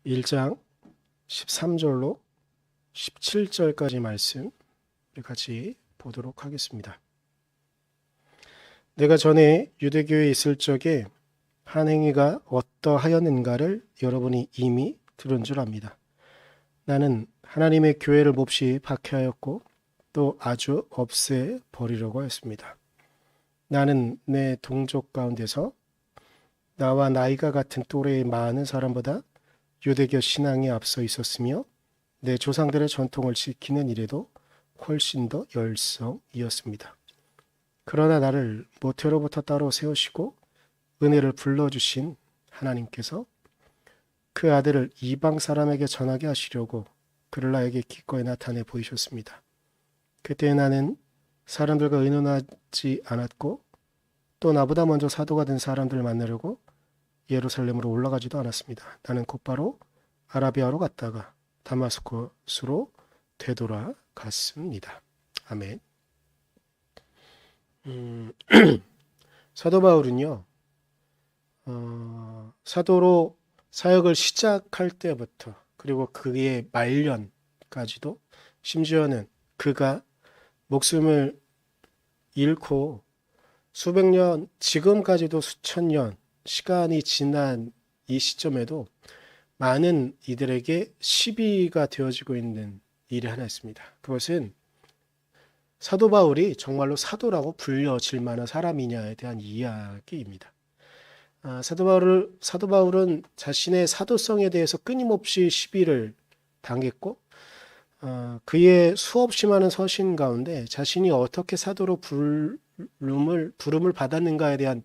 1장 13절로 17절까지 말씀 같이 보도록 하겠습니다. 내가 전에 유대교에 있을 적에 한 행위가 어떠하였는가를 여러분이 이미 들은 줄 압니다. 나는 하나님의 교회를 몹시 박해하였고 또 아주 없애 버리려고 했습니다. 나는 내 동족 가운데서 나와 나이가 같은 또래의 많은 사람보다 유대교 신앙에 앞서 있었으며 내 조상들의 전통을 지키는 일에도 훨씬 더 열성이었습니다. 그러나 나를 모태로부터 따로 세우시고 은혜를 불러주신 하나님께서 그 아들을 이방 사람에게 전하게 하시려고 그를 나에게 기꺼이 나타내 보이셨습니다. 그때 나는 사람들과 의논하지 않았고 또 나보다 먼저 사도가 된 사람들을 만나려고 예루살렘으로 올라가지도 않았습니다. 나는 곧바로 아라비아로 갔다가 다마스쿠스로 되돌아갔습니다. 아멘. 사도 바울은요, 사도로 사역을 시작할 때부터 그리고 그의 말년까지도 심지어는 그가 목숨을 잃고 수백 년, 지금까지도 수천 년 시간이 지난 이 시점에도 많은 이들에게 시비가 되어지고 있는 일이 하나 있습니다. 그것은 사도 바울이 정말로 사도라고 불려질 만한 사람이냐에 대한 이야기입니다. 사도 바울은 자신의 사도성에 대해서 끊임없이 시비를 당했고 그의 수없이 많은 서신 가운데 자신이 어떻게 사도로 부름을 받았는가에 대한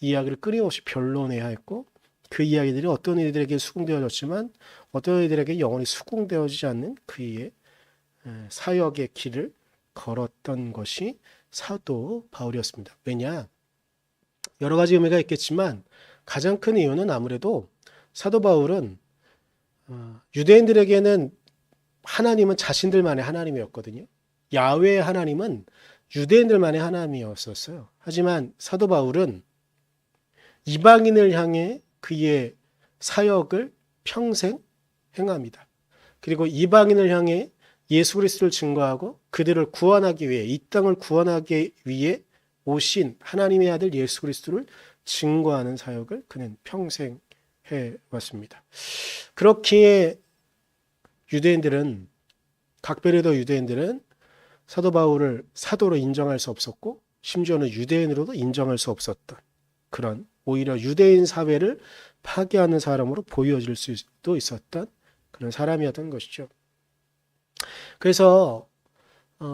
이야기를 끊임없이 변론해야 했고 그 이야기들이 어떤 이들에게 수긍되어졌지만 어떤 이들에게 영원히 수긍되어지지 않는 그의 사역의 길을 걸었던 것이 사도 바울이었습니다. 왜냐? 여러 가지 의미가 있겠지만 가장 큰 이유는 아무래도 사도 바울은 유대인들에게는 하나님은 자신들만의 하나님이었거든요. 야훼의 하나님은 유대인들만의 하나님이었었어요. 하지만 사도 바울은 이방인을 향해 그의 사역을 평생 행합니다. 그리고 이방인을 향해 예수 그리스도를 증거하고 그들을 구원하기 위해 이 땅을 구원하기 위해 오신 하나님의 아들 예수 그리스도를 증거하는 사역을 그는 평생 해왔습니다. 그렇기에 유대인들은 각별히도 유대인들은 사도 바울을 사도로 인정할 수 없었고 심지어는 유대인으로도 인정할 수 없었던 그런 오히려 유대인 사회를 파괴하는 사람으로 보여질 수도 있었던 그런 사람이었던 것이죠. 그래서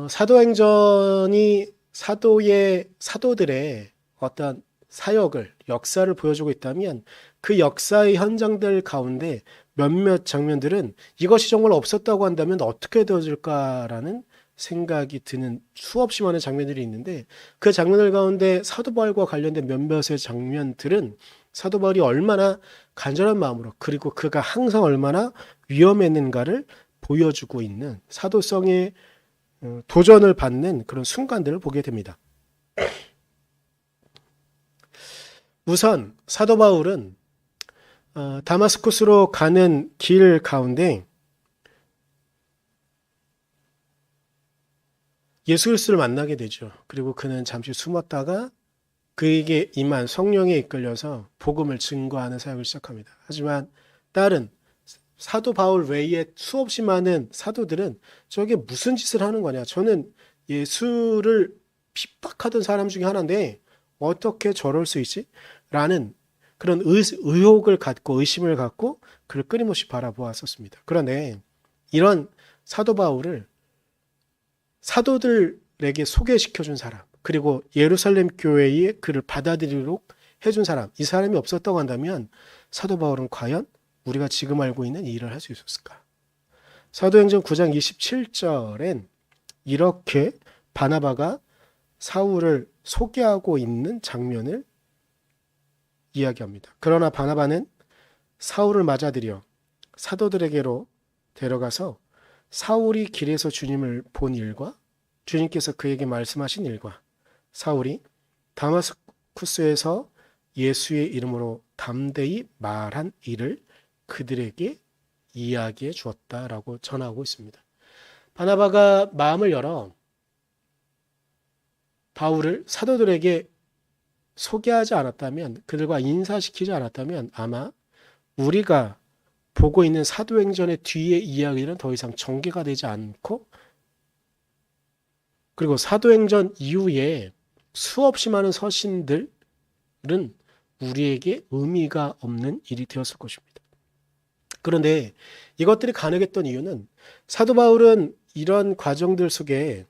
사도행전이 사도들의 어떤 사역을 역사를 보여주고 있다면 그 역사의 현장들 가운데 몇몇 장면들은 이것이 정말 없었다고 한다면 어떻게 되어질까라는 생각이 드는 수없이 많은 장면들이 있는데 그 장면들 가운데 사도 바울과 관련된 몇몇의 장면들은 사도 바울이 얼마나 간절한 마음으로 그리고 그가 항상 얼마나 위험했는가를 보여주고 있는 사도성의 도전을 받는 그런 순간들을 보게 됩니다. 우선 사도 바울은 다마스쿠스로 가는 길 가운데 예수 그리스도를 만나게 되죠. 그리고 그는 잠시 숨었다가 그에게 임한 성령에 이끌려서 복음을 증거하는 사역을 시작합니다. 하지만 다른 사도 바울 외에 수없이 많은 사도들은 저게 무슨 짓을 하는 거냐. 저는 예수를 핍박하던 사람 중에 하나인데 어떻게 저럴 수 있지? 라는 그런 의혹을 갖고 의심을 갖고 그를 끊임없이 바라보았었습니다. 그런데 이런 사도 바울을 사도들에게 소개시켜준 사람 그리고 예루살렘 교회에 그를 받아들이도록 해준 사람 이 사람이 없었다고 한다면 사도 바울은 과연 우리가 지금 알고 있는 이 일을 할 수 있었을까? 사도행전 9장 27절엔 이렇게 바나바가 사울을 소개하고 있는 장면을 이야기합니다. 그러나 바나바는 사울을 맞아들여 사도들에게로 데려가서 사울이 길에서 주님을 본 일과 주님께서 그에게 말씀하신 일과 사울이 다마스쿠스에서 예수의 이름으로 담대히 말한 일을 그들에게 이야기해 주었다라고 전하고 있습니다. 바나바가 마음을 열어 바울을 사도들에게 소개하지 않았다면, 그들과 인사시키지 않았다면 아마 우리가 보고 있는 사도행전의 뒤의 이야기는 더 이상 전개가 되지 않고, 그리고 사도행전 이후에 수없이 많은 서신들은 우리에게 의미가 없는 일이 되었을 것입니다. 그런데 이것들이 가능했던 이유는 사도 바울은 이런 과정들 속에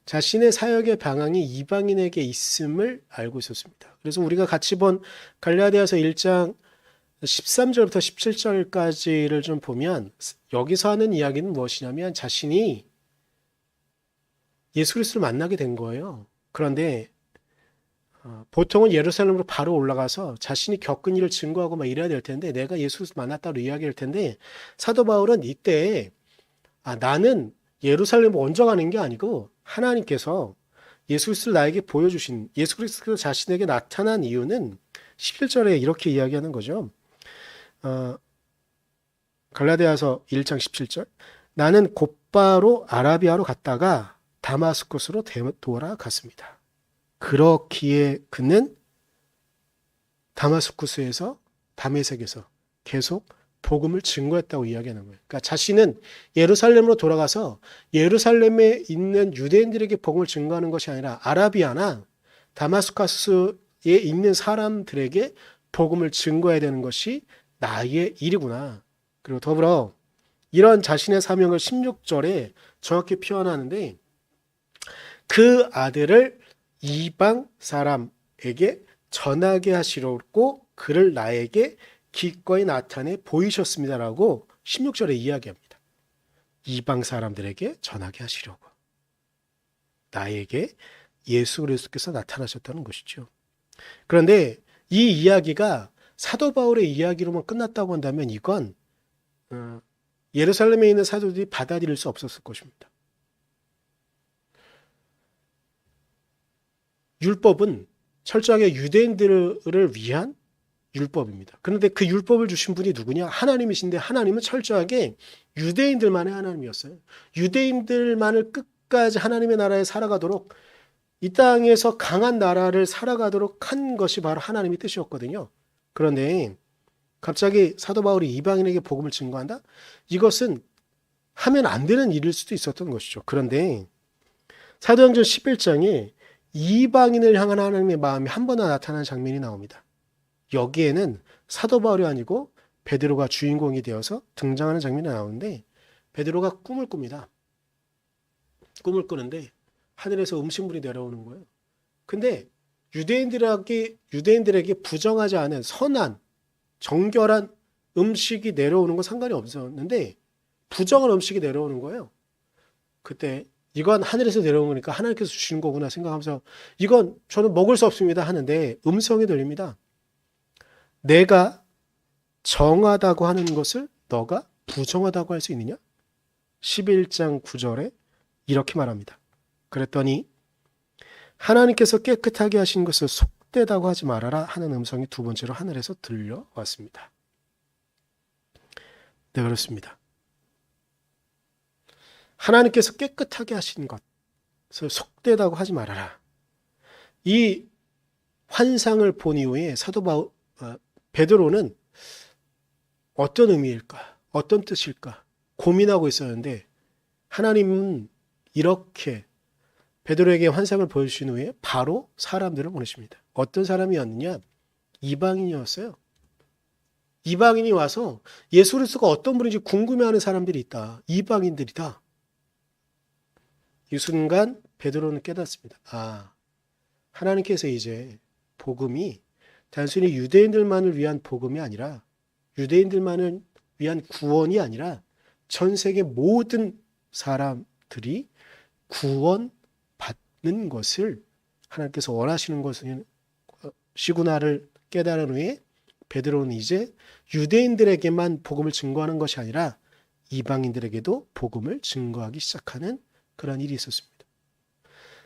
자신의 사역의 방향이 이방인에게 있음을 알고 있었습니다. 그래서 우리가 같이 본 갈라디아서 1장 13절부터 17절까지를 좀 보면 여기서 하는 이야기는 무엇이냐면 자신이 예수 그리스도를 만나게 된 거예요. 그런데 보통은 예루살렘으로 바로 올라가서 자신이 겪은 일을 증거하고 막 이래야 될 텐데, 내가 예수 그리스도 만났다고 이야기할 텐데, 사도 바울은 이때 나는 예루살렘을 먼저 가는 게 아니고 하나님께서 예수 그리스도를 나에게 보여주신, 예수 그리스도 자신에게 나타난 이유는 11절에 이렇게 이야기하는 거죠. 갈라디아서 1장 17절, 나는 곧바로 아라비아로 갔다가 다마스쿠스로 돌아갔습니다. 그렇기에 그는 다마스쿠스에서, 다메섹에서 계속 복음을 증거했다고 이야기하는 거예요. 그러니까 자신은 예루살렘으로 돌아가서 예루살렘에 있는 유대인들에게 복음을 증거하는 것이 아니라 아라비아나 다마스쿠스에 있는 사람들에게 복음을 증거해야 되는 것이 나의 일이구나. 그리고 더불어 이런 자신의 사명을 16절에 정확히 표현하는데, 그 아들을 이방 사람에게 전하게 하시려고 그를 나에게 기꺼이 나타내 보이셨습니다라고 16절에 이야기합니다. 이방 사람들에게 전하게 하시려고 나에게 예수 그리스도께서 나타나셨다는 것이죠. 그런데 이 이야기가 사도 바울의 이야기로만 끝났다고 한다면 이건 예루살렘에 있는 사도들이 받아들일 수 없었을 것입니다. 율법은 철저하게 유대인들을 위한 율법입니다. 그런데 그 율법을 주신 분이 누구냐? 하나님이신데, 하나님은 철저하게 유대인들만의 하나님이었어요. 유대인들만을 끝까지 하나님의 나라에 살아가도록, 이 땅에서 강한 나라를 살아가도록 한 것이 바로 하나님의 뜻이었거든요. 그런데 갑자기 사도 바울이 이방인에게 복음을 증거한다? 이것은 하면 안 되는 일일 수도 있었던 것이죠. 그런데 사도행전 11장에 이방인을 향한 하나님의 마음이 한 번 더 나타나는 장면이 나옵니다. 여기에는 사도 바울이 아니고 베드로가 주인공이 되어서 등장하는 장면이 나오는데, 베드로가 꿈을 꿉니다. 꿈을 꾸는데 하늘에서 음식물이 내려오는 거예요. 근데 유대인들에게 부정하지 않은 선한 정결한 음식이 내려오는 건 상관이 없었는데 부정한 음식이 내려오는 거예요. 그때 이건 하늘에서 내려온 거니까 하나님께서 주시는 거구나 생각하면서, 이건 저는 먹을 수 없습니다 하는데 음성이 들립니다. 내가 정하다고 하는 것을 너가 부정하다고 할 수 있느냐? 11장 9절에 이렇게 말합니다. 그랬더니 하나님께서 깨끗하게 하신 것을 속되다고 하지 말아라 하는 음성이 두 번째로 하늘에서 들려왔습니다. 네, 그렇습니다. 하나님께서 깨끗하게 하신 것을 속되다고 하지 말아라. 이 환상을 본 이후에 베드로는 어떤 의미일까? 어떤 뜻일까? 고민하고 있었는데, 하나님은 이렇게 베드로에게 환상을 보여주신 후에 바로 사람들을 보내십니다. 어떤 사람이었느냐? 이방인이었어요. 이방인이 와서 예수 그리스도가 어떤 분인지 궁금해하는 사람들이 있다. 이방인들이다. 이 순간 베드로는 깨닫습니다. 하나님께서 이제 복음이 단순히 유대인들만을 위한 복음이 아니라, 유대인들만을 위한 구원이 아니라 전 세계 모든 사람들이 구원받는 것을 하나님께서 원하시는 것이구나를 깨달은 후에 베드로는 이제 유대인들에게만 복음을 증거하는 것이 아니라 이방인들에게도 복음을 증거하기 시작하는 그런 일이 있었습니다.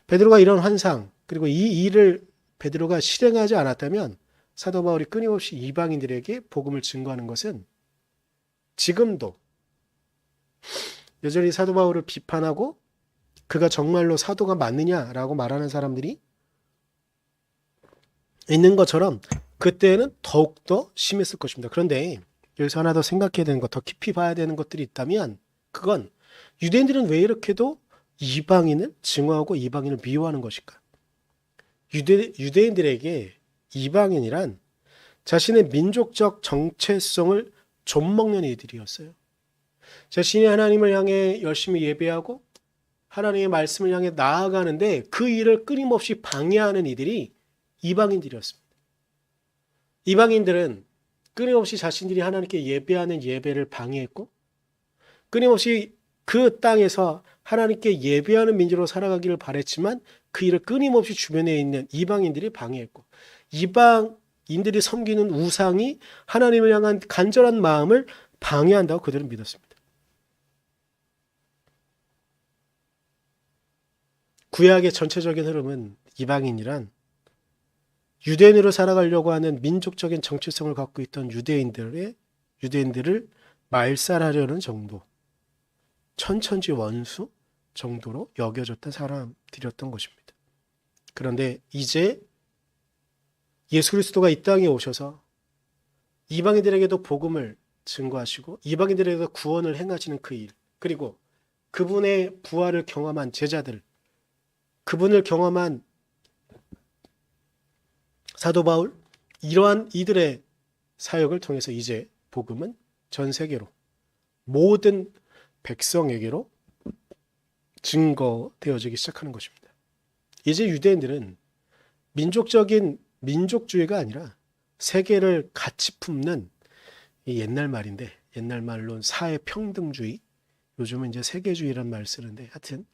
베드로가 이런 환상, 그리고 이 일을 베드로가 실행하지 않았다면 사도 바울이 끊임없이 이방인들에게 복음을 증거하는 것은 지금도 여전히 사도 바울을 비판하고 그가 정말로 사도가 맞느냐라고 말하는 사람들이 있는 것처럼 그때는 더욱더 심했을 것입니다. 그런데 여기서 하나 더 생각해야 되는 것, 더 깊이 봐야 되는 것들이 있다면 그건 유대인들은 왜 이렇게도 이방인을 증오하고 이방인을 미워하는 것일까? 유대인들에게 이방인이란 자신의 민족적 정체성을 좀먹는 이들이었어요. 자신이 하나님을 향해 열심히 예배하고 하나님의 말씀을 향해 나아가는데 그 일을 끊임없이 방해하는 이들이 이방인들이었습니다. 이방인들은 끊임없이 자신들이 하나님께 예배하는 예배를 방해했고 끊임없이 그 땅에서 하나님께 예배하는 민족으로 살아가기를 바랬지만 그 일을 끊임없이 주변에 있는 이방인들이 방해했고 이방인들이 섬기는 우상이 하나님을 향한 간절한 마음을 방해한다고 그들은 믿었습니다. 구약의 전체적인 흐름은 이방인이란 유대인으로 살아가려고 하는 민족적인 정체성을 갖고 있던 유대인들을 말살하려는 정도, 천천지 원수 정도로 여겨졌던 사람들이었던 것입니다. 그런데 이제 예수 그리스도가 이 땅에 오셔서 이방인들에게도 복음을 증거하시고 이방인들에게도 구원을 행하시는 그 일, 그리고 그분의 부활을 경험한 제자들, 그분을 경험한 사도 바울, 이러한 이들의 사역을 통해서 이제 복음은 전 세계로 모든 백성에게로 증거되어지기 시작하는 것입니다. 이제 유대인들은 민족적인 민족주의가 아니라 세계를 같이 품는 옛날 말인데, 옛날 말로는 사회평등주의, 요즘은 이제 세계주의란 말 쓰는데, 하여튼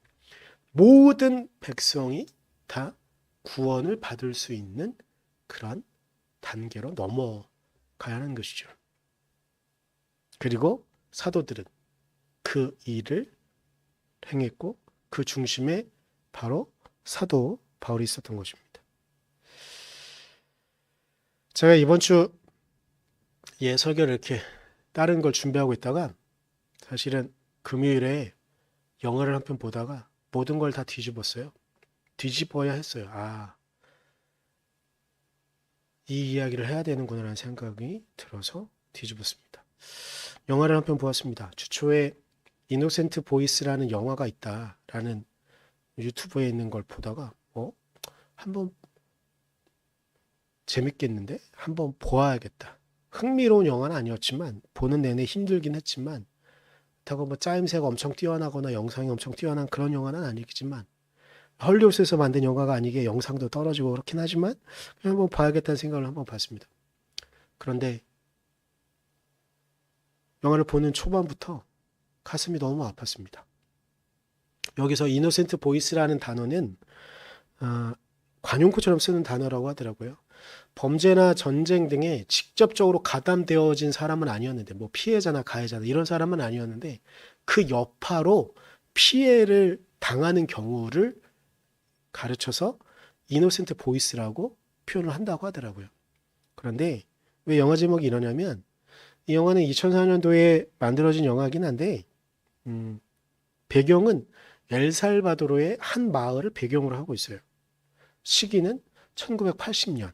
모든 백성이 다 구원을 받을 수 있는 그런 단계로 넘어가야 하는 것이죠. 그리고 사도들은 그 일을 행했고 그 중심에 바로 사도 바울이 있었던 것입니다. 제가 이번 주 설교를 이렇게 다른 걸 준비하고 있다가 사실은 금요일에 영화를 한 편 보다가 모든 걸 다 뒤집었어요. 뒤집어야 했어요. 이 이야기를 해야 되는구나라는 생각이 들어서 뒤집었습니다. 영화를 한 편 보았습니다. 주초에 이노센트 보이스라는 영화가 있다라는 유튜브에 있는 걸 보다가 한번 재밌겠는데? 한번 보아야겠다. 흥미로운 영화는 아니었지만 보는 내내 힘들긴 했지만 그렇다고 짜임새가 엄청 뛰어나거나 영상이 엄청 뛰어난 그런 영화는 아니겠지만 헐리우드에서 만든 영화가 아니게 영상도 떨어지고 그렇긴 하지만 그냥 한번 봐야겠다는 생각을 한번 봤습니다. 그런데 영화를 보는 초반부터 가슴이 너무 아팠습니다. 여기서 이노센트 보이스라는 단어는 관용구처럼 쓰는 단어라고 하더라고요. 범죄나 전쟁 등에 직접적으로 가담되어진 사람은 아니었는데 피해자나 가해자나 이런 사람은 아니었는데 그 여파로 피해를 당하는 경우를 가르쳐서 이노센트 보이스라고 표현을 한다고 하더라고요. 그런데 왜 영화 제목이 이러냐면 이 영화는 2004년도에 만들어진 영화긴 한데 배경은 엘살바도르의 한 마을을 배경으로 하고 있어요. 시기는 1980년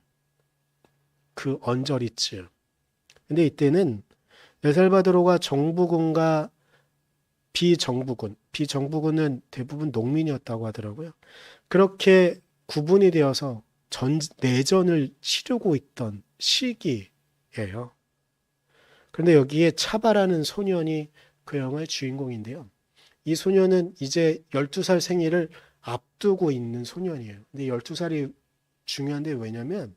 그 언저리쯤. 근데 이때는 엘살바도르가 정부군과 비정부군은 대부분 농민이었다고 하더라고요. 그렇게 구분이 되어서 내전을 치르고 있던 시기예요. 그런데 여기에 차바라는 소년이 그 영화의 주인공인데요. 이 소년은 이제 12살 생일을 앞두고 있는 소년이에요. 근데 12살이 중요한데 왜냐면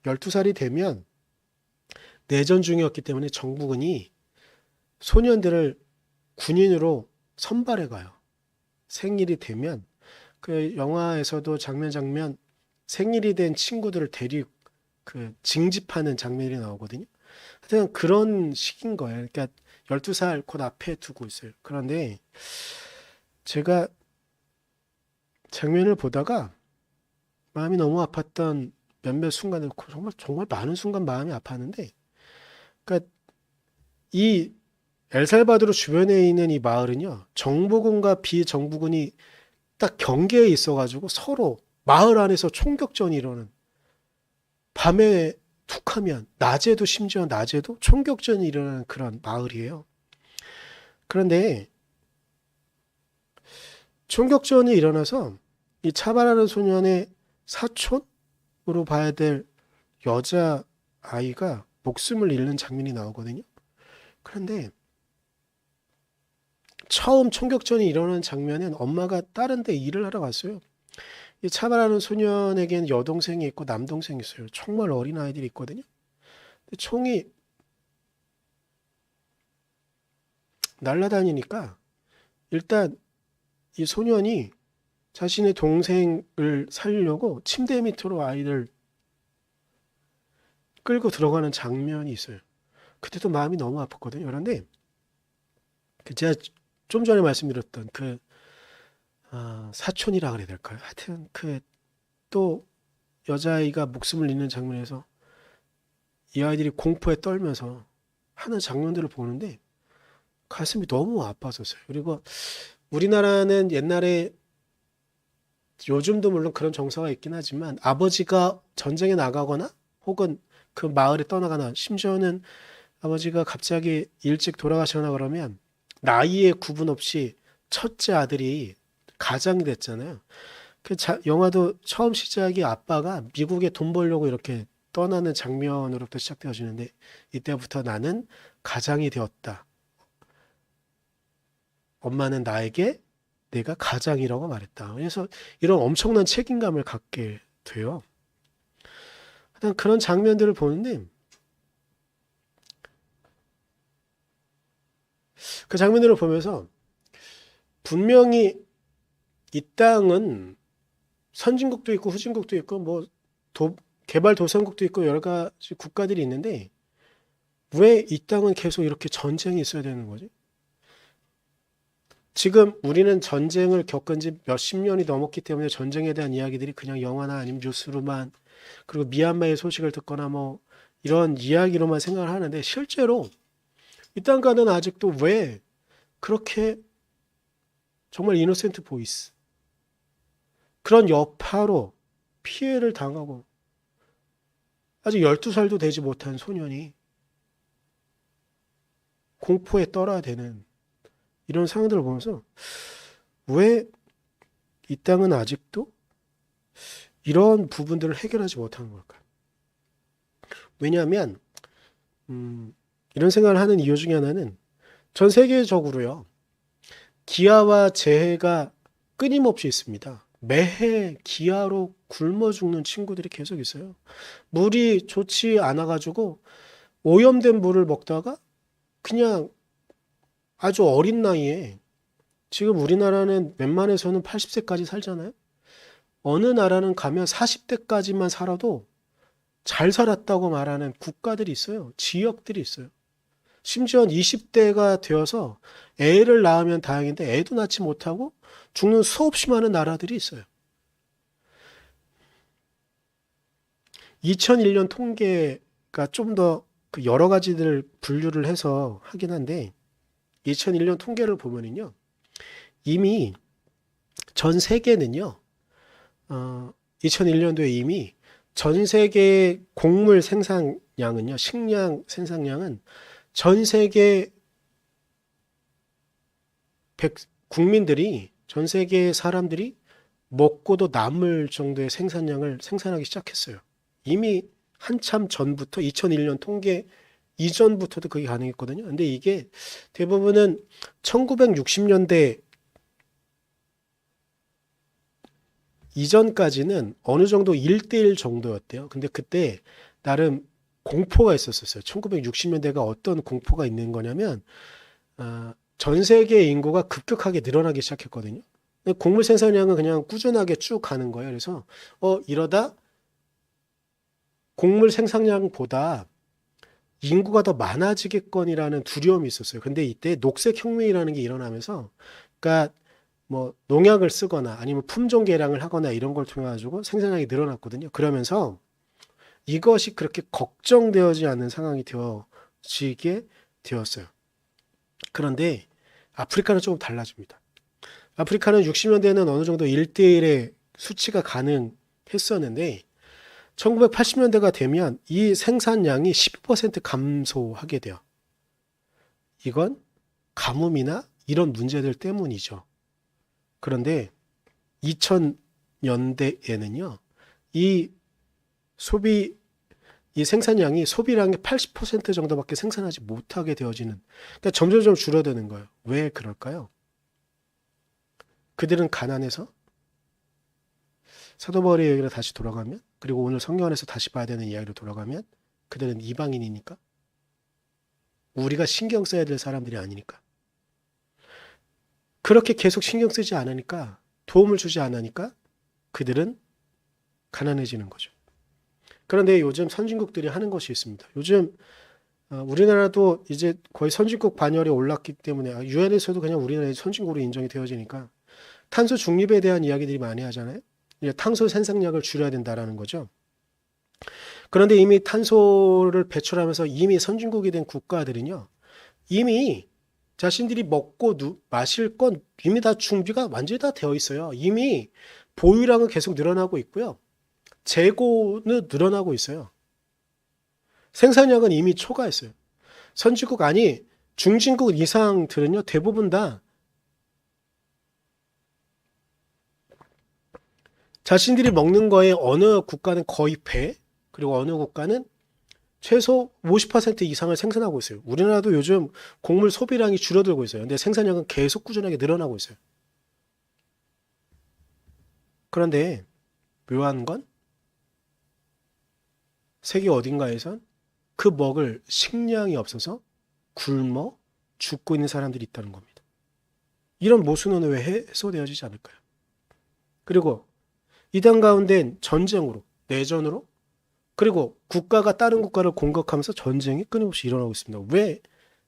12살이 되면 내전 중이었기 때문에 정부군이 소년들을 군인으로 선발해 가요. 생일이 되면 그 영화에서도 장면 생일이 된 친구들을 데리고 징집하는 장면이 나오거든요. 하여튼 그런 식인 거예요. 그러니까 12살 곧 앞에 두고 있어요. 그런데 제가 장면을 보다가 마음이 너무 아팠던 몇몇 순간을 정말 많은 순간 마음이 아팠는데, 그러니까 이 엘살바도르 주변에 있는 이 마을은요, 정부군과 비정부군이 딱 경계에 있어가지고 서로 마을 안에서 총격전이 일어나는, 밤에 툭하면 낮에도, 심지어 낮에도 총격전이 일어나는 그런 마을이에요. 그런데 총격전이 일어나서 이 차바라는 소년의 사촌으로 봐야 될 여자 아이가 목숨을 잃는 장면이 나오거든요. 그런데 처음 총격전이 일어나는 장면엔 엄마가 다른 데 일을 하러 갔어요. 이 차바라는 소년에게는 여동생이 있고 남동생이 있어요. 정말 어린 아이들이 있거든요. 근데 총이 날아다니니까 일단 이 소년이 자신의 동생을 살리려고 침대 밑으로 아이를 끌고 들어가는 장면이 있어요. 그때도 마음이 너무 아팠거든요. 그런데 제가 좀 전에 말씀드렸던 그 사촌이라 그래야 될까요? 하여튼 그 또 여자아이가 목숨을 잃는 장면에서 이 아이들이 공포에 떨면서 하는 장면들을 보는데 가슴이 너무 아팠었어요. 그리고 우리나라는 옛날에, 요즘도 물론 그런 정서가 있긴 하지만, 아버지가 전쟁에 나가거나 혹은 그 마을에 떠나거나, 심지어는 아버지가 갑자기 일찍 돌아가시거나 그러면 나이에 구분 없이 첫째 아들이 가장이 됐잖아요. 그 영화도 처음 시작이 아빠가 미국에 돈 벌려고 이렇게 떠나는 장면으로부터 시작되어지는데, 이때부터 나는 가장이 되었다. 엄마는 나에게 내가 가장이라고 말했다. 그래서 이런 엄청난 책임감을 갖게 돼요. 일단 그런 장면들을 보는데, 그 장면들을 보면서 분명히 이 땅은 선진국도 있고 후진국도 있고 뭐 개발도상국도 있고 여러 가지 국가들이 있는데, 왜 이 땅은 계속 이렇게 전쟁이 있어야 되는 거지? 지금 우리는 전쟁을 겪은 지 몇십 년이 넘었기 때문에 전쟁에 대한 이야기들이 그냥 영화나 아니면 뉴스로만, 그리고 미얀마의 소식을 듣거나 뭐 이런 이야기로만 생각을 하는데, 실제로 이 땅과는 아직도 왜 그렇게 정말 이노센트 보이스, 그런 여파로 피해를 당하고 아직 12살도 되지 못한 소년이 공포에 떨어야 되는 이런 상황들을 보면서, 왜 이 땅은 아직도 이런 부분들을 해결하지 못하는 걸까? 왜냐하면 이런 생각을 하는 이유 중에 하나는, 전 세계적으로요, 기아와 재해가 끊임없이 있습니다. 매해 기아로 굶어 죽는 친구들이 계속 있어요. 물이 좋지 않아가지고 오염된 물을 먹다가 그냥 아주 어린 나이에, 지금 우리나라는 웬만해서는 80세까지 살잖아요. 어느 나라는 가면 40대까지만 살아도 잘 살았다고 말하는 국가들이 있어요. 지역들이 있어요. 심지어 20대가 되어서 애를 낳으면 다행인데 애도 낳지 못하고 죽는 수없이 많은 나라들이 있어요. 2001년 통계가 좀 더 그 여러 가지들 분류를 해서 하긴 한데, 2001년 통계를 보면은요, 이미 전 세계는요, 2001년도에 이미 전 세계 곡물 생산량은요, 식량 생산량은 전 세계 국민들이, 전 세계 사람들이 먹고도 남을 정도의 생산량을 생산하기 시작했어요. 이미 한참 전부터, 2001년 통계 이전부터도 그게 가능했거든요. 근데 이게 대부분은 1960년대 이전까지는 어느 정도 1대1 정도였대요. 근데 그때 나름 공포가 있었어요. 1960년대가 어떤 공포가 있는 거냐면, 전 세계 인구가 급격하게 늘어나기 시작했거든요. 곡물 생산량은 그냥 꾸준하게 쭉 가는 거예요. 그래서 이러다 곡물 생산량보다 인구가 더 많아지겠거니라는 두려움이 있었어요. 근데 이때 녹색혁명이라는 게 일어나면서, 그러니까 뭐 농약을 쓰거나 아니면 품종 개량을 하거나 이런 걸 통해 가지고 생산량이 늘어났거든요. 그러면서 이것이 그렇게 걱정되어지지 않는 상황이 되어지게 되었어요. 그런데 아프리카는 조금 달라집니다. 아프리카는 60년대에는 어느 정도 1대1의 수치가 가능했었는데 1980년대가 되면 이 생산량이 12% 감소하게 돼요. 이건 가뭄이나 이런 문제들 때문이죠. 그런데 2000년대에는요, 이 이 생산량이 소비량의 80% 정도밖에 생산하지 못하게 되어지는, 그러니까 점점점 줄어드는 거예요. 왜 그럴까요? 그들은 가난해서? 사도 바울의 얘기로 다시 돌아가면, 그리고 오늘 성경 안에서 다시 봐야 되는 이야기로 돌아가면, 그들은 이방인이니까? 우리가 신경 써야 될 사람들이 아니니까. 그렇게 계속 신경 쓰지 않으니까, 도움을 주지 않으니까 그들은 가난해지는 거죠. 그런데 요즘 선진국들이 하는 것이 있습니다. 요즘 우리나라도 이제 거의 선진국 반열에 올랐기 때문에 유엔에서도 그냥 우리나라의 선진국으로 인정이 되어지니까 탄소 중립에 대한 이야기들이 많이 하잖아요. 이제 탄소 생산량을 줄여야 된다라는 거죠. 그런데 이미 탄소를 배출하면서 이미 선진국이 된 국가들은요, 이미 자신들이 먹고 마실 건 이미 다 준비가 완전히 다 되어 있어요. 이미 보유량은 계속 늘어나고 있고요. 재고는 늘어나고 있어요. 생산량은 이미 초과했어요. 선진국 아니 중진국 이상들은요, 대부분 다 자신들이 먹는 거에 어느 국가는 거의 배, 그리고 어느 국가는 최소 50% 이상을 생산하고 있어요. 우리나라도 요즘 곡물 소비량이 줄어들고 있어요. 근데 생산량은 계속 꾸준하게 늘어나고 있어요. 그런데 묘한 건 세계 어딘가에선 그 먹을 식량이 없어서 굶어 죽고 있는 사람들이 있다는 겁니다. 이런 모순은 왜 해소되어지지 않을까요? 그리고 이단 가운데 전쟁으로, 내전으로, 그리고 국가가 다른 국가를 공격하면서 전쟁이 끊임없이 일어나고 있습니다. 왜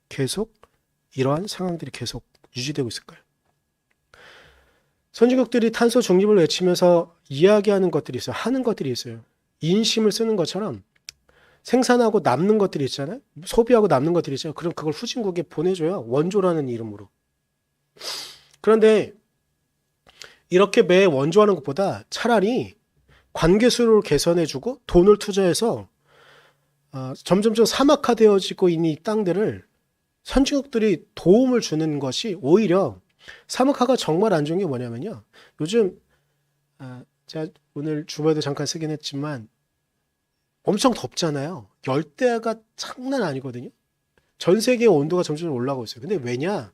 계속 이러한 상황들이 계속 유지되고 있을까요? 선진국들이 탄소 중립을 외치면서 이야기하는 것들이 있어요. 하는 것들이 있어요. 인심을 쓰는 것처럼 생산하고 남는 것들이 있잖아요. 소비하고 남는 것들이 있잖아요. 그럼 그걸 후진국에 보내줘요. 원조라는 이름으로. 그런데 이렇게 매 원조하는 것보다 차라리 관계수를 개선해주고 돈을 투자해서 점점점 사막화되어지고 있는 이 땅들을 선진국들이 도움을 주는 것이 오히려 사막화가 정말 안 좋은 게 뭐냐면요. 요즘 제가 오늘 주말에도 잠깐 쓰긴 했지만 엄청 덥잖아요. 열대야가 장난 아니거든요. 전 세계의 온도가 점점 올라가고 있어요. 근데 왜냐?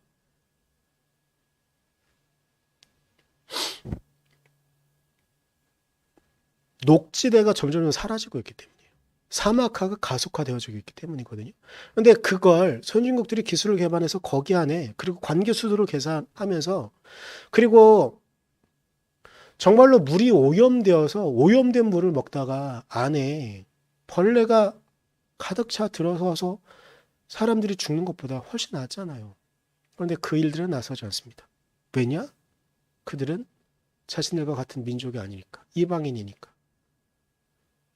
녹지대가 점점 사라지고 있기 때문이에요. 사막화가 가속화되어지고 있기 때문이거든요. 근데 그걸 선진국들이 기술을 개발해서 거기 안에 그리고 관계 수도를 계산하면서 그리고 정말로 물이 오염되어서 오염된 물을 먹다가 안에 벌레가 가득 차 들어서서 사람들이 죽는 것보다 훨씬 낫잖아요. 그런데 그 일들은 나서지 않습니다. 왜냐? 그들은 자신들과 같은 민족이 아니니까. 이방인이니까.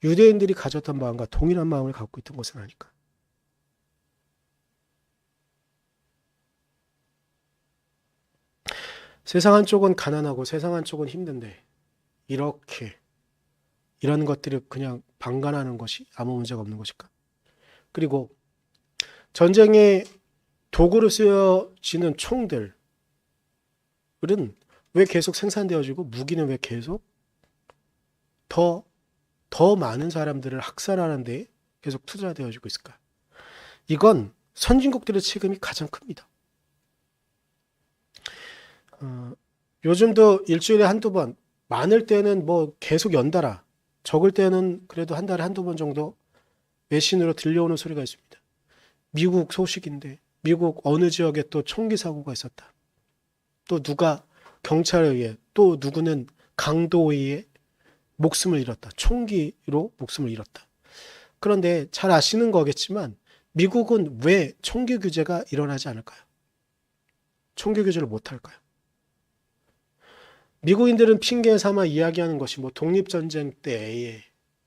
유대인들이 가졌던 마음과 동일한 마음을 갖고 있던 것은 아니까. 세상 한쪽은 가난하고 세상 한쪽은 힘든데 이렇게 이런 것들을 그냥 방관하는 것이 아무 문제가 없는 것일까? 그리고 전쟁의 도구로 쓰여지는 총들은 왜 계속 생산되어지고 무기는 왜 계속 더 많은 사람들을 학살하는 데 계속 투자되어지고 있을까? 이건 선진국들의 책임이 가장 큽니다. 요즘도 일주일에 한두 번, 많을 때는 뭐 계속 연달아, 적을 때는 그래도 한 달에 한두 번 정도 외신으로 들려오는 소리가 있습니다. 미국 소식인데 미국 어느 지역에 또 총기 사고가 있었다. 또 누가 경찰에 의해 또 누구는 강도에 의해 목숨을 잃었다. 총기로 목숨을 잃었다. 그런데 잘 아시는 거겠지만 미국은 왜 총기 규제가 일어나지 않을까요? 총기 규제를 못할까요? 미국인들은 핑계 삼아 이야기하는 것이 뭐 독립전쟁 때에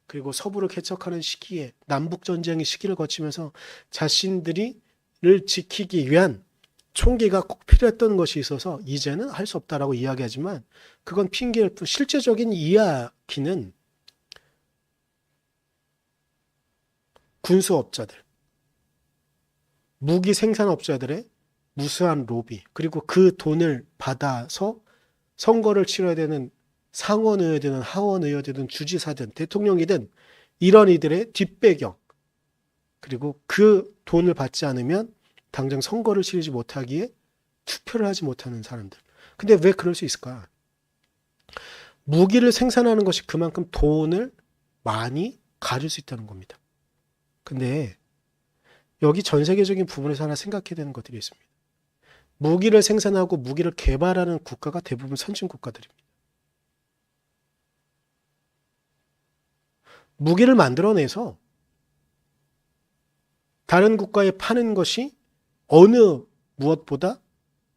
그리고 서부를 개척하는 시기에 남북전쟁의 시기를 거치면서 자신들을 지키기 위한 총기가 꼭 필요했던 것이 있어서 이제는 할 수 없다라고 이야기하지만 그건 핑계일 뿐 실제적인 이야기는 군수업자들, 무기 생산업자들의 무수한 로비, 그리고 그 돈을 받아서 선거를 치러야 되는 상원의회든 하원의회든 주지사든 대통령이든 이런 이들의 뒷배경, 그리고 그 돈을 받지 않으면 당장 선거를 치르지 못하기에 투표를 하지 못하는 사람들. 근데 왜 그럴 수 있을까? 무기를 생산하는 것이 그만큼 돈을 많이 가질 수 있다는 겁니다. 근데 여기 전 세계적인 부분에서 하나 생각해야 되는 것들이 있습니다. 무기를 생산하고 무기를 개발하는 국가가 대부분 선진 국가들입니다. 무기를 만들어내서 다른 국가에 파는 것이 어느 무엇보다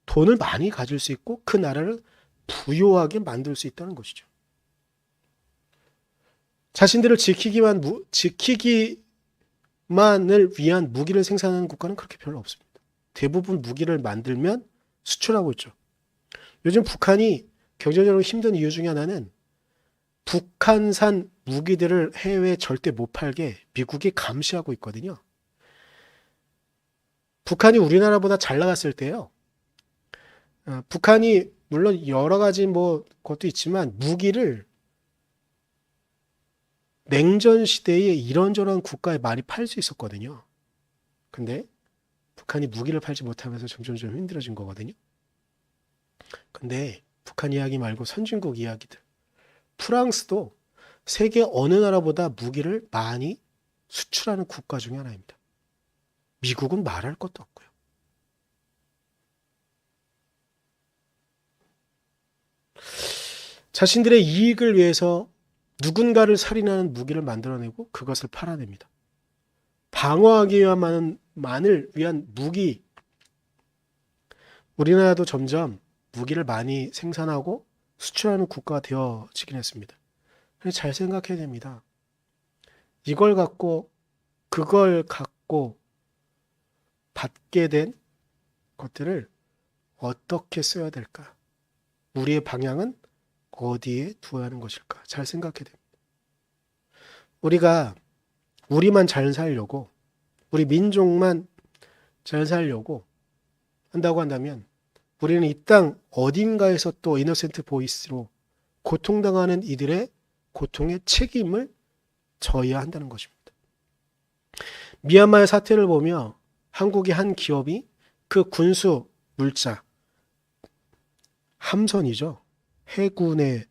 돈을 많이 가질 수 있고 그 나라를 부유하게 만들 수 있다는 것이죠. 자신들을 지키기만을 위한 무기를 생산하는 국가는 그렇게 별로 없습니다. 대부분 무기를 만들면 수출하고 있죠. 요즘 북한이 경제적으로 힘든 이유 중에 하나는 북한산 무기들을 해외에 절대 못 팔게 미국이 감시하고 있거든요. 북한이 우리나라보다 잘 나갔을 때요. 북한이 물론 여러 가지 것도 있지만 무기를 냉전 시대에 이런저런 국가에 많이 팔 수 있었거든요. 근데 북한이 무기를 팔지 못하면서 점점 힘들어진 거거든요. 근데 북한 이야기 말고 선진국 이야기들. 프랑스도 세계 어느 나라보다 무기를 많이 수출하는 국가 중에 하나입니다. 미국은 말할 것도 없고요. 자신들의 이익을 위해서 누군가를 살인하는 무기를 만들어내고 그것을 팔아냅니다. 방어하기 위함만을 위한 무기. 우리나라도 점점 무기를 많이 생산하고 수출하는 국가가 되어지긴 했습니다. 잘 생각해야 됩니다. 그걸 갖고 받게 된 것들을 어떻게 써야 될까? 우리의 방향은 어디에 두어야 하는 것일까? 잘 생각해야 됩니다. 우리가 우리만 잘 살려고, 우리 민족만 잘 살려고 한다고 한다면 우리는 이 땅 어딘가에서 또 이노센트 보이스로 고통당하는 이들의 고통의 책임을 져야 한다는 것입니다. 미얀마의 사태를 보며 한국의 한 기업이 그 군수 물자, 함선이죠. 해군의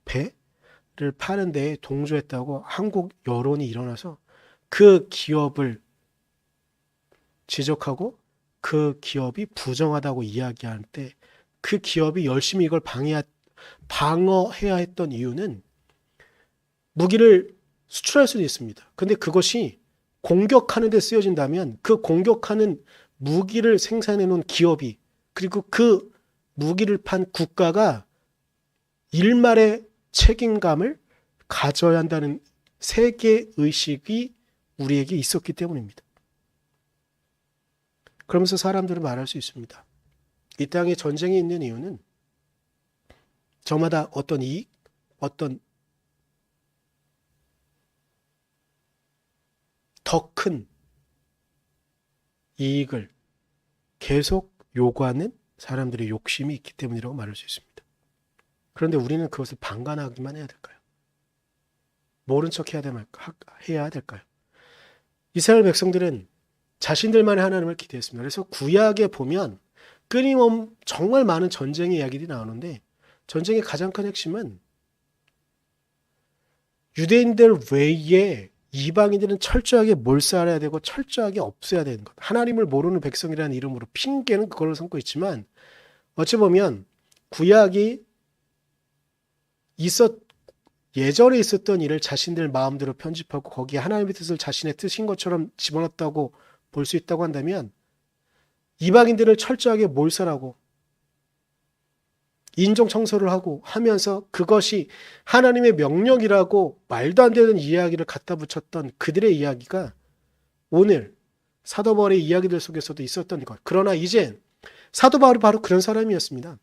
배를 파는 데에 동조했다고 한국 여론이 일어나서 그 기업을 지적하고 그 기업이 부정하다고 이야기할 때 그 기업이 열심히 이걸 방어해야 했던 이유는 무기를 수출할 수도 있습니다. 근데 그것이 공격하는 데 쓰여진다면 그 공격하는 무기를 생산해 놓은 기업이 그리고 그 무기를 판 국가가 일말의 책임감을 가져야 한다는 세계의식이 우리에게 있었기 때문입니다. 그러면서 사람들은 말할 수 있습니다. 이 땅에 전쟁이 있는 이유는 저마다 어떤 이익, 어떤 더 큰 이익을 계속 요구하는 사람들의 욕심이 있기 때문이라고 말할 수 있습니다. 그런데 우리는 그것을 방관하기만 해야 될까요? 모른 척 해야 될까요? 이스라엘 백성들은 자신들만의 하나님을 기대했습니다. 그래서 구약에 보면 끊임없이 정말 많은 전쟁의 이야기들이 나오는데 전쟁의 가장 큰 핵심은 유대인들 외에 이방인들은 철저하게 몰살해야 되고 철저하게 없애야 되는 것. 하나님을 모르는 백성이라는 이름으로 핑계는 그걸로 삼고 있지만 어찌 보면 구약이 예전에 있었던 일을 자신들 마음대로 편집하고 거기에 하나님의 뜻을 자신의 뜻인 것처럼 집어넣었다고 볼 수 있다고 한다면 이방인들을 철저하게 몰살하고 인종 청소를 하고 하면서 그것이 하나님의 명령이라고 말도 안 되는 이야기를 갖다 붙였던 그들의 이야기가 오늘 사도 바울의 이야기들 속에서도 있었던 것. 그러나 이제 사도 바울이 바로 그런 사람이었습니다.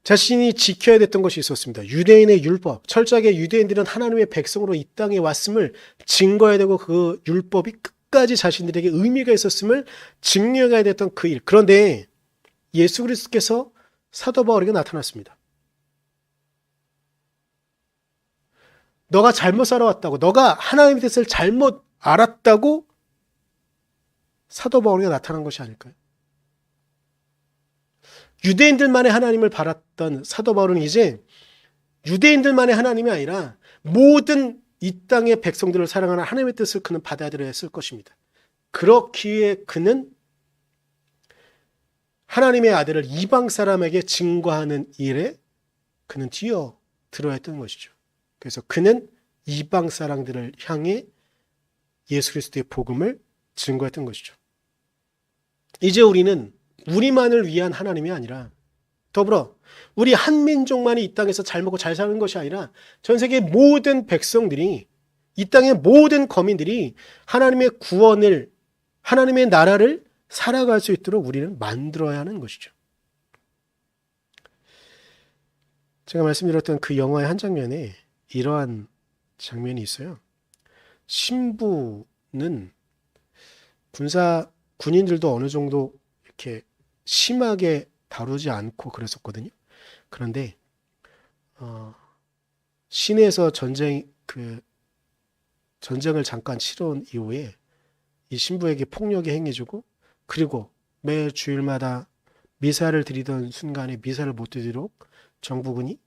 자신이 지켜야 됐던 것이 있었습니다. 유대인의 율법. 철저하게 유대인들은 하나님의 백성으로 이 땅에 왔음을 증거해야 되고 그 율법이 끝까지 자신들에게 의미가 있었음을 증명해야 됐던 그 일. 그런데 예수 그리스도께서 사도 바울에게 나타났습니다. 너가 잘못 살아왔다고, 너가 하나님의 뜻을 잘못 알았다고 사도 바울에게 나타난 것이 아닐까요? 유대인들만의 하나님을 바랐던 사도 바울은 이제 유대인들만의 하나님이 아니라 모든 이 땅의 백성들을 사랑하는 하나님의 뜻을 그는 받아들여야 했을 것입니다. 그렇기에 그는 하나님의 아들을 이방 사람에게 증거하는 일에 그는 뛰어들어야 했던 것이죠. 그래서 그는 이방 사람들을 향해 예수 그리스도의 복음을 증거했던 것이죠. 이제 우리는 우리만을 위한 하나님이 아니라 더불어 우리 한민족만이 이 땅에서 잘 먹고 잘 사는 것이 아니라 전 세계 모든 백성들이, 이 땅의 모든 거민들이 하나님의 구원을, 하나님의 나라를 살아갈 수 있도록 우리는 만들어야 하는 것이죠. 제가 말씀드렸던 그 영화의 한 장면에 이러한 장면이 있어요. 신부는 군인들도 어느 정도 이렇게 심하게 다루지 않고 그랬었거든요. 그런데 시내에서 전쟁을 잠깐 치러온 이후에 이 신부에게 폭력이 행해지고, 그리고 매 주일마다 미사를 드리던 순간에 미사를 못 드리도록 정부군이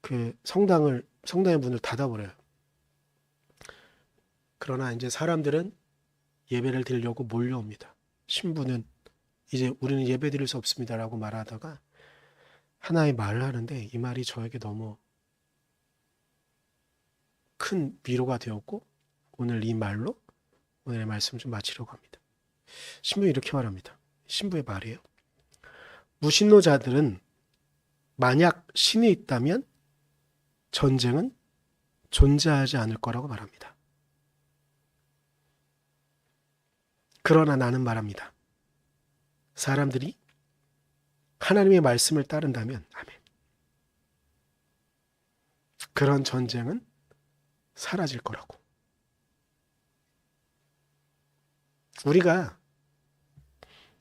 그 성당의 문을 닫아버려요. 그러나 이제 사람들은 예배를 드리려고 몰려옵니다. 신부는 이제 우리는 예배 드릴 수 없습니다라고 말하다가 하나의 말을 하는데, 이 말이 저에게 너무 큰 위로가 되었고, 오늘 이 말로 오늘의 말씀을 좀 마치려고 합니다. 신부는 이렇게 말합니다. 신부의 말이에요. 무신론자들은 만약 신이 있다면 전쟁은 존재하지 않을 거라고 말합니다. 그러나 나는 말합니다. 사람들이 하나님의 말씀을 따른다면, 아멘, 그런 전쟁은 사라질 거라고. 우리가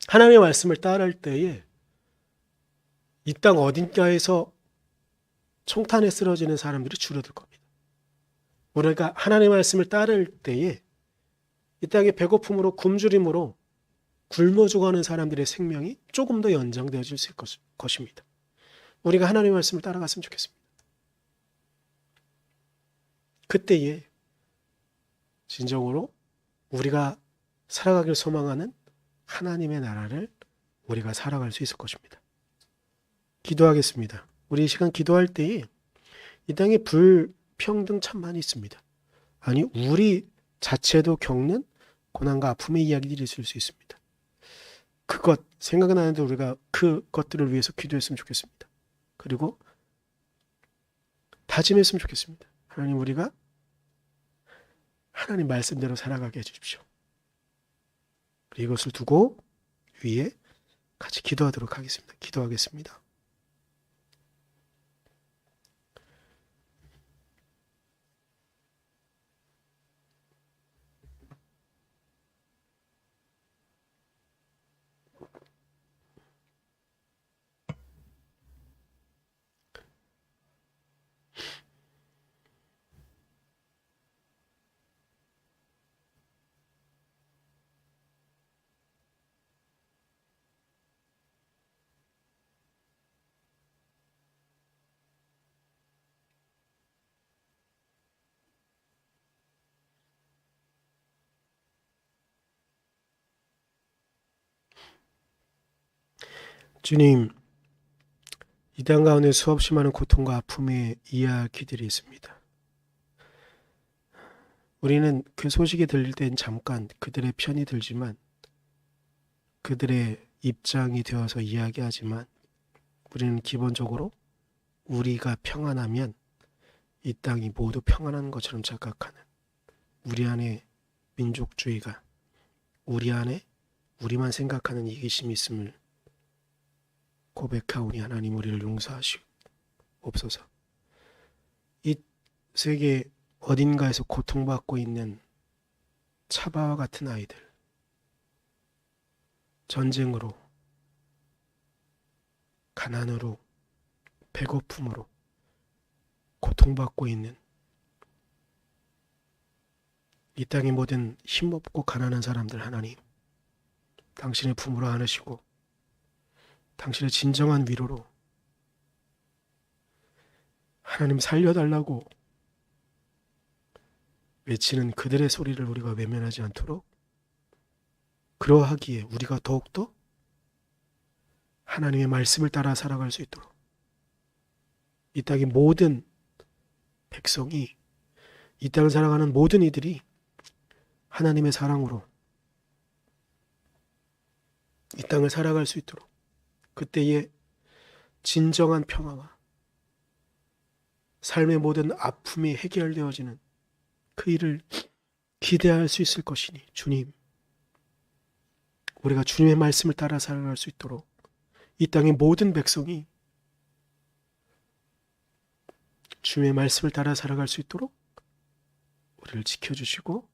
하나님의 말씀을 따를 때에 이 땅 어딘가에서 총탄에 쓰러지는 사람들이 줄어들 겁니다. 우리가 하나님의 말씀을 따를 때에 이 땅의 배고픔으로 굶주림으로 굶어 죽어가는 사람들의 생명이 조금 더 연장되어질 수 있을 것입니다. 우리가 하나님의 말씀을 따라갔으면 좋겠습니다. 그때에 진정으로 우리가 살아가길 소망하는 하나님의 나라를 우리가 살아갈 수 있을 것입니다. 기도하겠습니다. 우리 이 시간 기도할 때에 이 땅에 불평등 참 많이 있습니다. 아니, 우리 자체도 겪는 고난과 아픔의 이야기들이 있을 수 있습니다. 그것 생각나는데 우리가 그것들을 위해서 기도했으면 좋겠습니다. 그리고 다짐했으면 좋겠습니다. 하나님, 우리가 하나님 말씀대로 살아가게 해주십시오. 이것을 두고 위에 같이 기도하도록 하겠습니다. 기도하겠습니다. 주님, 이 땅 가운데 수없이 많은 고통과 아픔의 이야기들이 있습니다. 우리는 그 소식이 들릴 땐 잠깐 그들의 편이 들지만, 그들의 입장이 되어서 이야기하지만, 우리는 기본적으로 우리가 평안하면 이 땅이 모두 평안한 것처럼 착각하는 우리 안에 민족주의가, 우리 안에 우리만 생각하는 이기심이 있음을 고백하오니 하나님 우리를 용서하시옵소서. 이 세계 어딘가에서 고통받고 있는 차바와 같은 아이들, 전쟁으로, 가난으로, 배고픔으로 고통받고 있는 이 땅의 모든 힘없고 가난한 사람들, 하나님 당신의 품으로 안으시고 당신의 진정한 위로로 하나님 살려달라고 외치는 그들의 소리를 우리가 외면하지 않도록, 그러하기에 우리가 더욱더 하나님의 말씀을 따라 살아갈 수 있도록 이 땅의 모든 백성이, 이 땅을 살아가는 모든 이들이 하나님의 사랑으로 이 땅을 살아갈 수 있도록, 그때의 진정한 평화와 삶의 모든 아픔이 해결되어지는 그 일을 기대할 수 있을 것이니 주님, 우리가 주님의 말씀을 따라 살아갈 수 있도록 이 땅의 모든 백성이 주님의 말씀을 따라 살아갈 수 있도록 우리를 지켜주시고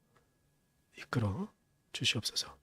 이끌어 주시옵소서.